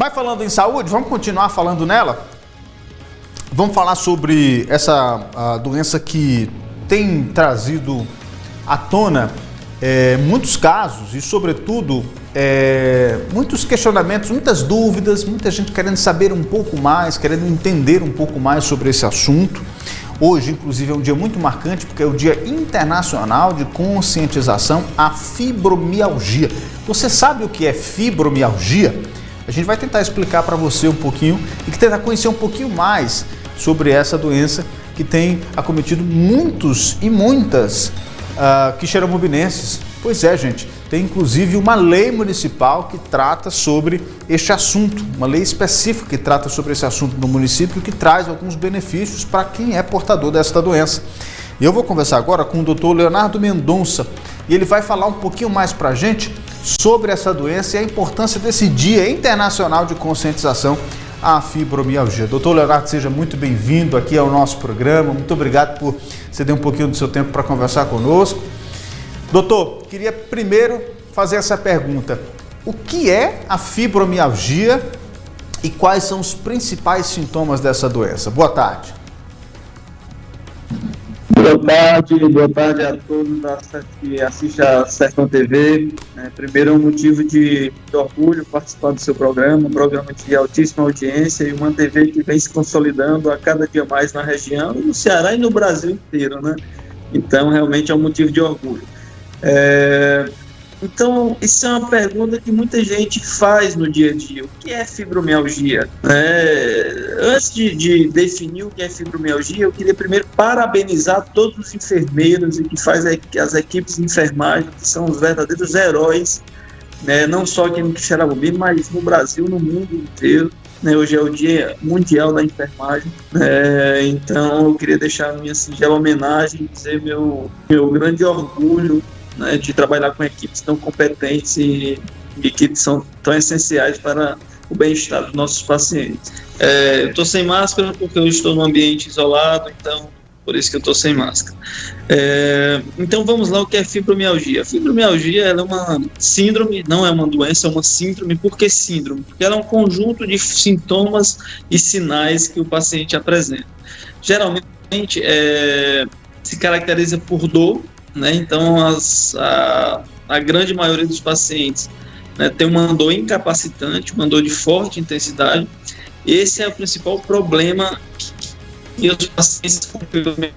Mas falando em saúde, vamos continuar falando nela? Vamos falar sobre essa doença que tem trazido à tona muitos casos e, sobretudo, muitos questionamentos, muitas dúvidas, muita gente querendo saber um pouco mais, querendo entender um pouco mais sobre esse assunto. Hoje, inclusive, é um dia muito marcante porque é o Dia Internacional de Conscientização à Fibromialgia. Você sabe o que é fibromialgia? A gente vai tentar explicar para você um pouquinho e tentar conhecer um pouquinho mais sobre essa doença que tem acometido muitos e muitas quixeromobienses. Pois é, gente, tem inclusive uma lei municipal que trata sobre este assunto, uma lei específica que trata sobre esse assunto no município, que traz alguns benefícios para quem é portador desta doença. E eu vou conversar agora com o Dr. Leonardo Mendonça e ele vai falar um pouquinho mais para a gente sobre essa doença e a importância desse Dia Internacional de Conscientização à Fibromialgia. Doutor Leonardo, seja muito bem-vindo aqui ao nosso programa. Muito obrigado por ceder um pouquinho do seu tempo para conversar conosco. Doutor, queria primeiro fazer essa pergunta. O que é a fibromialgia e quais são os principais sintomas dessa doença? Boa tarde. Boa tarde a todos que assistem a Sertão TV. Primeiro, é um motivo de orgulho participar do seu programa, um programa de altíssima audiência e uma TV que vem se consolidando a cada dia mais na região, no Ceará e no Brasil inteiro, né? Então, realmente é um motivo de orgulho. Então, isso é uma pergunta que muita gente faz no dia a dia. O que é fibromialgia? Antes de definir o que é fibromialgia, eu queria primeiro parabenizar todos os enfermeiros e que fazem as equipes de enfermagem, que são os verdadeiros heróis, não só aqui no Quixeramobim, mas no Brasil, no mundo inteiro. Hoje é o Dia Mundial da Enfermagem, então eu queria deixar a minha singela homenagem, dizer meu grande orgulho, de trabalhar com equipes tão competentes e que são tão essenciais para o bem-estar dos nossos pacientes. Eu estou sem máscara porque eu estou num ambiente isolado, então por isso que eu estou sem máscara. Então vamos lá, o que é fibromialgia? A fibromialgia ela é uma síndrome, não é uma doença, é uma síndrome. Por que síndrome? Porque ela é um conjunto de sintomas e sinais que o paciente apresenta. Geralmente se caracteriza por dor, então a grande maioria dos pacientes tem uma dor incapacitante, uma dor de forte intensidade. Esse é o principal problema que os pacientes com fibromialgia,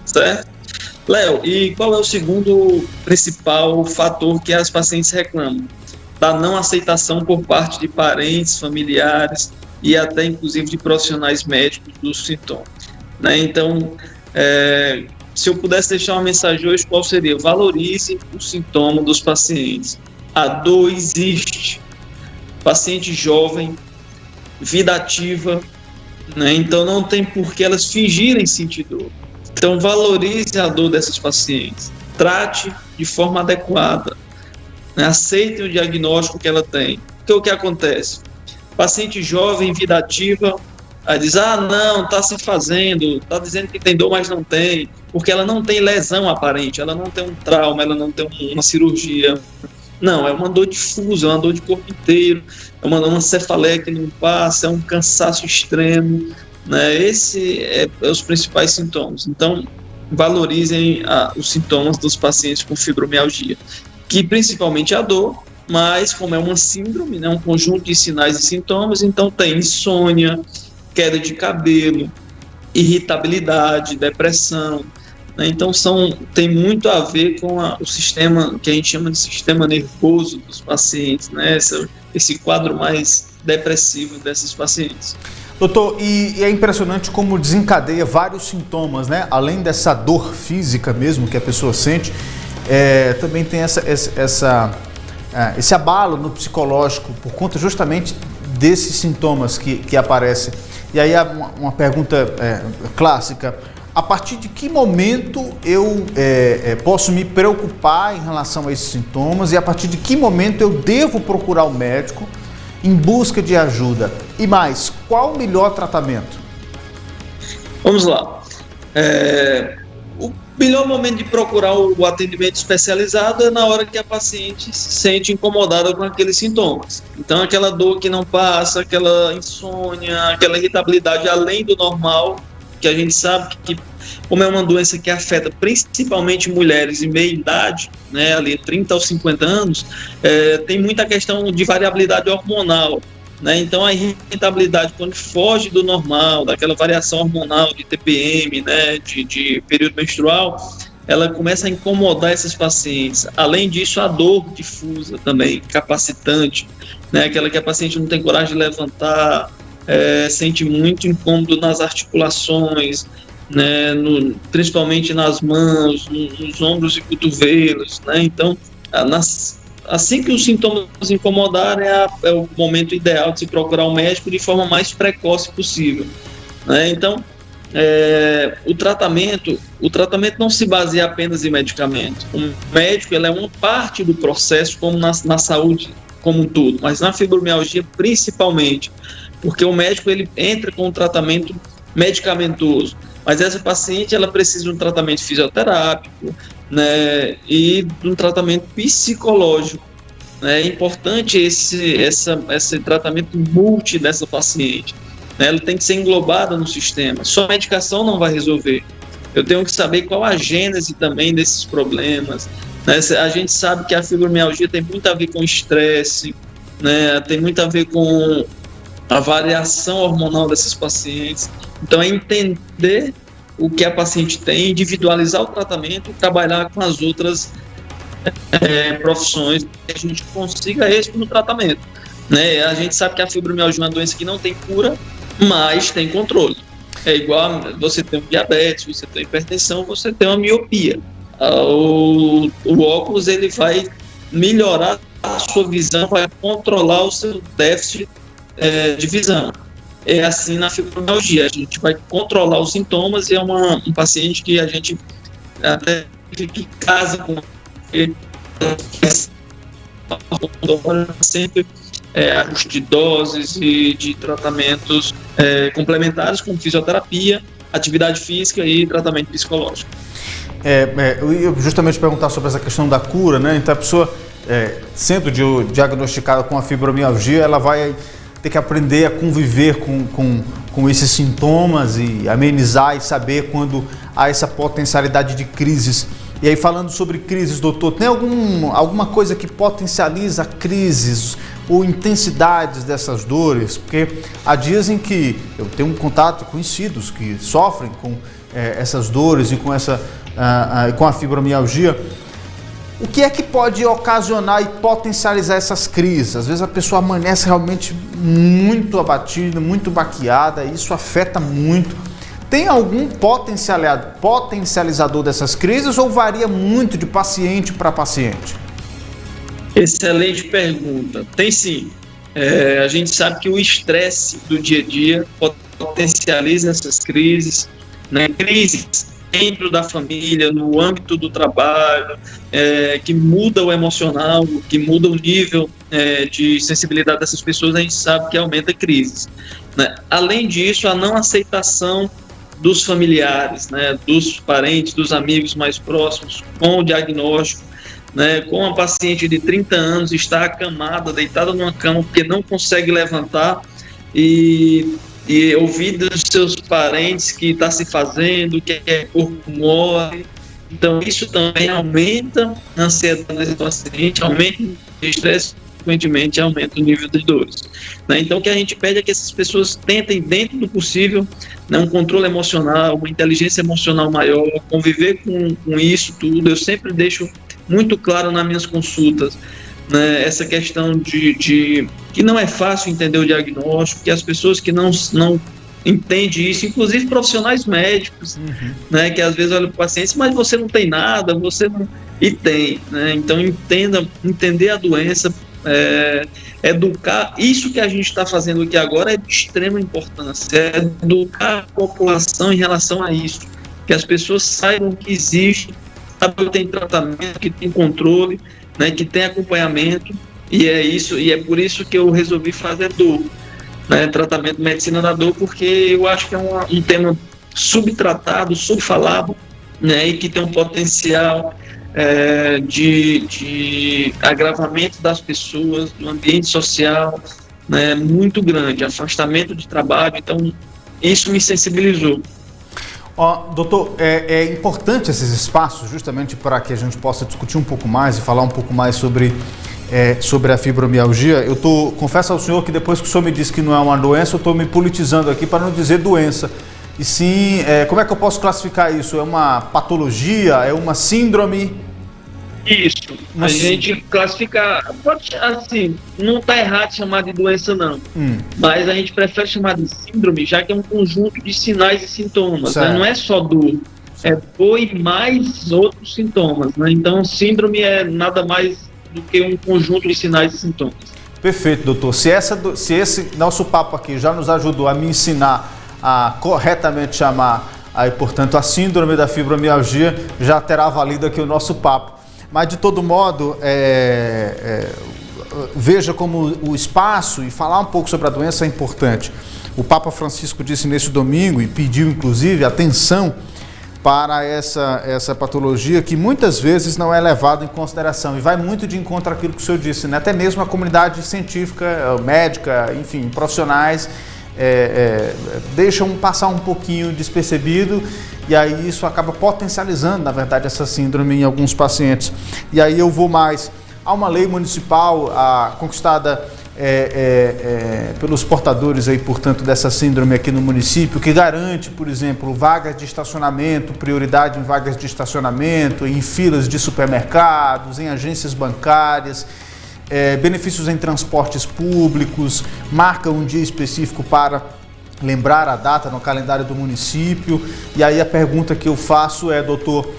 certo? Léo, e qual é o segundo principal fator que as pacientes reclamam? Da não aceitação por parte de parentes, familiares e até inclusive de profissionais médicos dos sintomas, Então, se eu pudesse deixar uma mensagem hoje, qual seria? Valorize o sintoma dos pacientes. A dor existe. Paciente jovem, vida ativa, então não tem por que elas fingirem sentir dor. Então valorize a dor dessas pacientes. Trate de forma adequada. Aceitem o diagnóstico que ela tem. Porque o que acontece? Paciente jovem, vida ativa, aí diz, não, está se fazendo, está dizendo que tem dor, mas não tem, porque ela não tem lesão aparente, ela não tem um trauma, ela não tem uma cirurgia. Não, é uma dor difusa, é uma dor de corpo inteiro, é uma cefaleia que não passa, é um cansaço extremo, Esse é os principais sintomas. Então, valorizem os sintomas dos pacientes com fibromialgia, que principalmente a dor, mas como é uma síndrome, um conjunto de sinais e sintomas, então tem insônia, queda de cabelo, irritabilidade, depressão, Então tem muito a ver com o sistema que a gente chama de sistema nervoso dos pacientes, esse quadro mais depressivo desses pacientes. Doutor, e é impressionante como desencadeia vários sintomas, Além dessa dor física mesmo que a pessoa sente, também tem esse abalo no psicológico por conta justamente desses sintomas que aparecem. E aí uma pergunta clássica: a partir de que momento eu posso me preocupar em relação a esses sintomas e a partir de que momento eu devo procurar o médico em busca de ajuda? E mais, qual o melhor tratamento? Vamos lá. o melhor momento de procurar o atendimento especializado é na hora que a paciente se sente incomodada com aqueles sintomas. Então, aquela dor que não passa, aquela insônia, aquela irritabilidade além do normal, que a gente sabe que, como é uma doença que afeta principalmente mulheres em meia idade, né, ali 30 aos 50 anos, tem muita questão de variabilidade hormonal. Né? Então, a irritabilidade, quando foge do normal, daquela variação hormonal de TPM, né, de período menstrual, ela começa a incomodar esses pacientes. Além disso, a dor difusa também, capacitante, né, aquela que a paciente não tem coragem de levantar, sente muito incômodo nas articulações, né, principalmente nas mãos, nos ombros e cotovelos. Né? Então, assim que os sintomas incomodarem, é o momento ideal de se procurar um médico de forma mais precoce possível. Né? Então, o tratamento não se baseia apenas em medicamento. O médico ele é uma parte do processo, como na saúde como um todo, mas na fibromialgia principalmente, porque o médico ele entra com um tratamento medicamentoso, mas essa paciente ela precisa de um tratamento fisioterápico, né, e de um tratamento psicológico. É importante esse tratamento multi dessa paciente. Né, ela tem que ser englobada no sistema. Só a medicação não vai resolver. Eu tenho que saber qual a gênese também desses problemas. Né, a gente sabe que a fibromialgia tem muito a ver com estresse, né, tem muito a ver com a variação hormonal desses pacientes. Então, é entender o que a paciente tem, individualizar o tratamento e trabalhar com as outras profissões que a gente consiga êxito no tratamento. Né? A gente sabe que a fibromialgia é uma doença que não tem cura, mas tem controle. É igual você tem um diabetes, você tem hipertensão, você tem uma miopia. O óculos ele vai melhorar a sua visão, vai controlar o seu déficit de visão. É assim na fibromialgia, a gente vai controlar os sintomas e é um paciente que a gente até fica em casa com ele, sempre ajuste de doses e de tratamentos complementares como fisioterapia, atividade física e tratamento psicológico. Eu ia justamente perguntar sobre essa questão da cura, né? Então a pessoa, sendo diagnosticada com a fibromialgia, ela vai ter que aprender a conviver com esses sintomas e amenizar e saber quando há essa potencialidade de crises. E aí, falando sobre crises, doutor, tem alguma coisa que potencializa crises ou intensidades dessas dores? Porque há dias em que eu tenho um contato com conhecidos que sofrem com essas dores e com a fibromialgia. O que é que pode ocasionar e potencializar essas crises? Às vezes a pessoa amanhece realmente muito abatida, muito baqueada, e isso afeta muito. Tem algum potencializador dessas crises ou varia muito de paciente para paciente? Excelente pergunta. Tem sim. A gente sabe que o estresse do dia a dia potencializa essas crises, né? Crises dentro da família, no âmbito do trabalho, que muda o emocional, que muda o nível de sensibilidade dessas pessoas, a gente sabe que aumenta crises. Né? Além disso, a não aceitação dos familiares, né, dos parentes, dos amigos mais próximos com o diagnóstico, né, com uma paciente de 30 anos está acamada, deitada numa cama porque não consegue levantar e ouvir dos seus parentes que está se fazendo, que é corpo mole. Então isso também aumenta a ansiedade desse paciente, aumenta o estresse, consequentemente aumenta o nível de dores. Né? Então o que a gente pede é que essas pessoas tentem, dentro do possível, né, um controle emocional, uma inteligência emocional maior, conviver com isso tudo. Eu sempre deixo muito claro nas minhas consultas, né, essa questão de que não é fácil entender o diagnóstico, que as pessoas que não entendem isso, inclusive profissionais médicos, né, que às vezes olham para o paciente, mas você não tem nada, você não... E tem, né? Então entender a doença, educar, isso que a gente está fazendo aqui agora é de extrema importância, é educar a população em relação a isso, que as pessoas saibam que existe, que tem tratamento, que tem controle, né, que tem acompanhamento, e é por isso que eu resolvi fazer dor, né, tratamento medicina da dor, porque eu acho que é um tema subtratado, subfalado, né, e que tem um potencial de agravamento das pessoas, do ambiente social, né, muito grande, afastamento de trabalho. Então, isso me sensibilizou. Doutor, é importante esses espaços justamente para que a gente possa discutir um pouco mais e falar um pouco mais sobre a fibromialgia. Confesso ao senhor que depois que o senhor me disse que não é uma doença, eu estou me politizando aqui para não dizer doença. E sim, como é que eu posso classificar isso? É uma patologia? É uma síndrome? Isso, a gente classifica, pode, assim, não está errado chamar de doença não, mas a gente prefere chamar de síndrome, já que é um conjunto de sinais e sintomas, né? Não é só dor, é dor e mais outros sintomas, né? Então síndrome é nada mais do que um conjunto de sinais e sintomas. Perfeito, doutor. Se esse nosso papo aqui já nos ajudou a me ensinar a corretamente chamar aí, portanto, a síndrome da fibromialgia, já terá valido aqui o nosso papo. Mas, de todo modo, veja como o espaço e falar um pouco sobre a doença é importante. O Papa Francisco disse nesse domingo e pediu, inclusive, atenção para essa patologia que muitas vezes não é levada em consideração e vai muito de encontro àquilo que o senhor disse, né? Até mesmo a comunidade científica, médica, enfim, profissionais deixam passar um pouquinho despercebido e aí isso acaba potencializando, na verdade, essa síndrome em alguns pacientes. E aí eu vou mais. Há uma lei municipal conquistada pelos portadores aí, portanto, dessa síndrome aqui no município, que garante, por exemplo, vagas de estacionamento, prioridade em vagas de estacionamento, em filas de supermercados, em agências bancárias, benefícios em transportes públicos, marca um dia específico para lembrar a data no calendário do município. E aí a pergunta que eu faço é, doutor,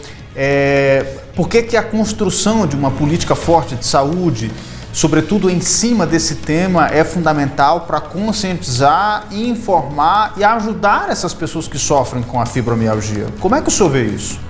por que a construção de uma política forte de saúde, sobretudo em cima desse tema, é fundamental para conscientizar, informar e ajudar essas pessoas que sofrem com a fibromialgia? Como é que o senhor vê isso?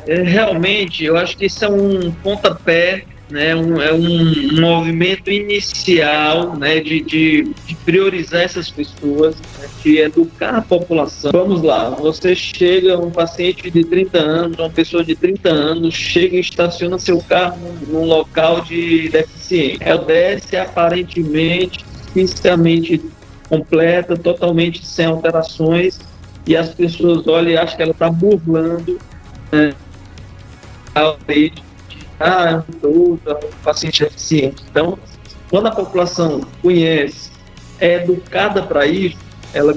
Realmente, eu acho que isso é um pontapé, né, é um movimento inicial, né, de priorizar essas pessoas, né, de educar a população. Vamos lá, você chega, um paciente de 30 anos, uma pessoa de 30 anos, chega e estaciona seu carro num local de deficiente. Ela desce aparentemente, fisicamente completa, totalmente sem alterações, e as pessoas olham e acham que ela está burlando, né, a lei de um paciente deficiente. Então, quando a população conhece, é educada para isso, ela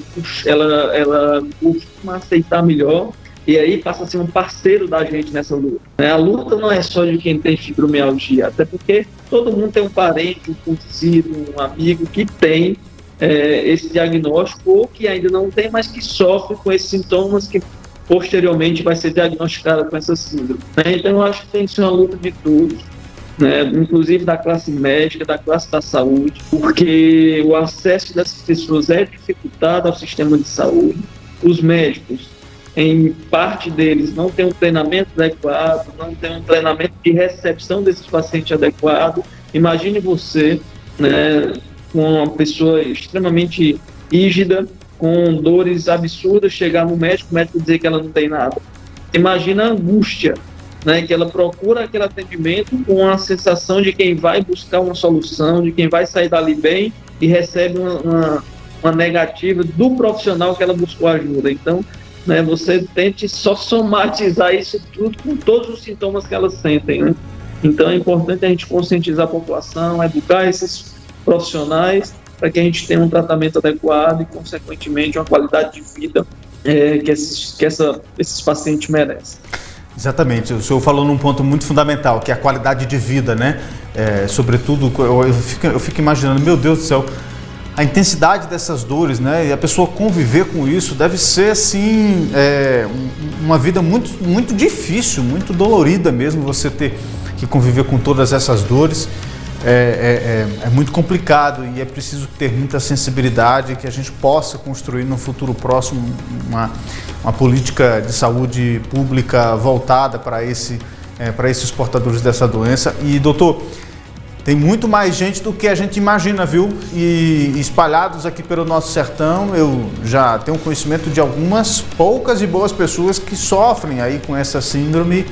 costuma aceitar melhor e aí passa a ser um parceiro da gente nessa luta. A luta não é só de quem tem fibromialgia, até porque todo mundo tem um parente, um conhecido, um amigo que tem esse diagnóstico ou que ainda não tem, mas que sofre com esses sintomas que posteriormente vai ser diagnosticada com essa síndrome. Então, eu acho que tem que ser uma luta de todos, né? Inclusive da classe médica, da classe da saúde, porque o acesso dessas pessoas é dificultado ao sistema de saúde. Os médicos, em parte deles, não têm um treinamento adequado, não têm um treinamento de recepção desses pacientes adequado. Imagine você, né, com uma pessoa extremamente rígida, com dores absurdas, chegar no médico, o médico dizer que ela não tem nada. Imagina a angústia, né, que ela procura aquele atendimento com a sensação de quem vai buscar uma solução, de quem vai sair dali bem e recebe uma negativa do profissional que ela buscou ajuda. Então, né, você tente só somatizar isso tudo com todos os sintomas que elas sentem, né? Então, é importante a gente conscientizar a população, educar esses profissionais para que a gente tenha um tratamento adequado e, consequentemente, uma qualidade de vida que esses pacientes merecem. Exatamente, o senhor falou num ponto muito fundamental, que é a qualidade de vida, né? Sobretudo, eu fico imaginando, meu Deus do céu, a intensidade dessas dores, né? E a pessoa conviver com isso deve ser, assim, uma vida muito, muito difícil, muito dolorida mesmo, você ter que conviver com todas essas dores. É muito complicado e é preciso ter muita sensibilidade, que a gente possa construir no futuro próximo uma política de saúde pública voltada para esses portadores dessa doença. E, doutor, Tem muito mais gente do que a gente imagina, viu? E espalhados aqui pelo nosso sertão, eu já tenho conhecimento de algumas poucas e boas pessoas que sofrem aí com essa síndrome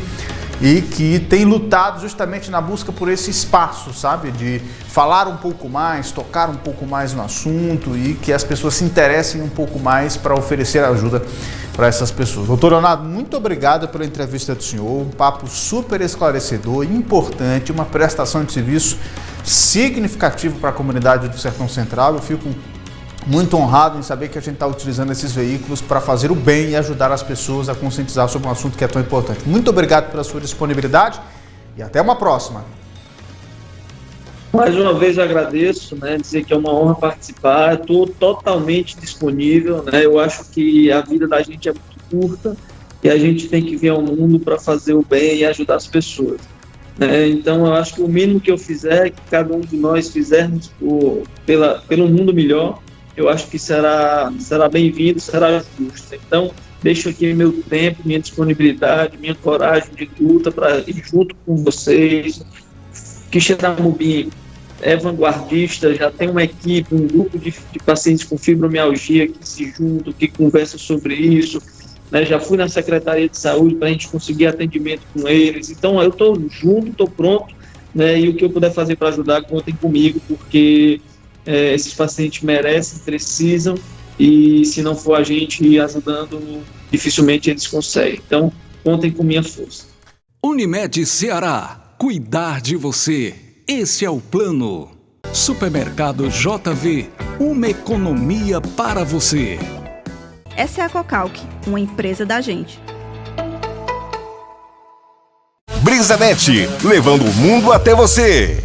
e que têm lutado justamente na busca por esse espaço, sabe? De falar um pouco mais, tocar um pouco mais no assunto e que as pessoas se interessem um pouco mais para oferecer ajuda para essas pessoas. Doutor Leonardo, muito obrigado pela entrevista do senhor, um papo super esclarecedor, importante, uma prestação de serviço significativo para a comunidade do Sertão Central. Eu fico muito honrado em saber que a gente está utilizando esses veículos para fazer o bem e ajudar as pessoas a conscientizar sobre um assunto que é tão importante. Muito obrigado pela sua disponibilidade e até uma próxima. Mais uma vez eu agradeço, né, dizer que é uma honra participar, estou totalmente disponível, né, eu acho que a vida da gente é muito curta e a gente tem que vir ao mundo para fazer o bem e ajudar as pessoas. Né, então eu acho que o mínimo que eu fizer, que cada um de nós fizermos pelo mundo melhor, eu acho que será bem-vindo, será justo. Então, deixo aqui meu tempo, minha disponibilidade, minha coragem de luta para ir junto com vocês. Quixeramobim é vanguardista, já tem uma equipe, um grupo de pacientes com fibromialgia que se juntam, que conversam sobre isso. Né? Já fui na Secretaria de Saúde para a gente conseguir atendimento com eles. Então, eu estou junto, estou pronto, né? E o que eu puder fazer para ajudar, contem comigo, porque esses pacientes merecem, precisam, e se não for a gente ajudando, dificilmente eles conseguem. Então, contem com minha força. Unimed Ceará, cuidar de você. Esse é o plano. Supermercado JV, uma economia para você. Essa é a Cocalc, uma empresa da gente. BrisaNet, levando o mundo até você.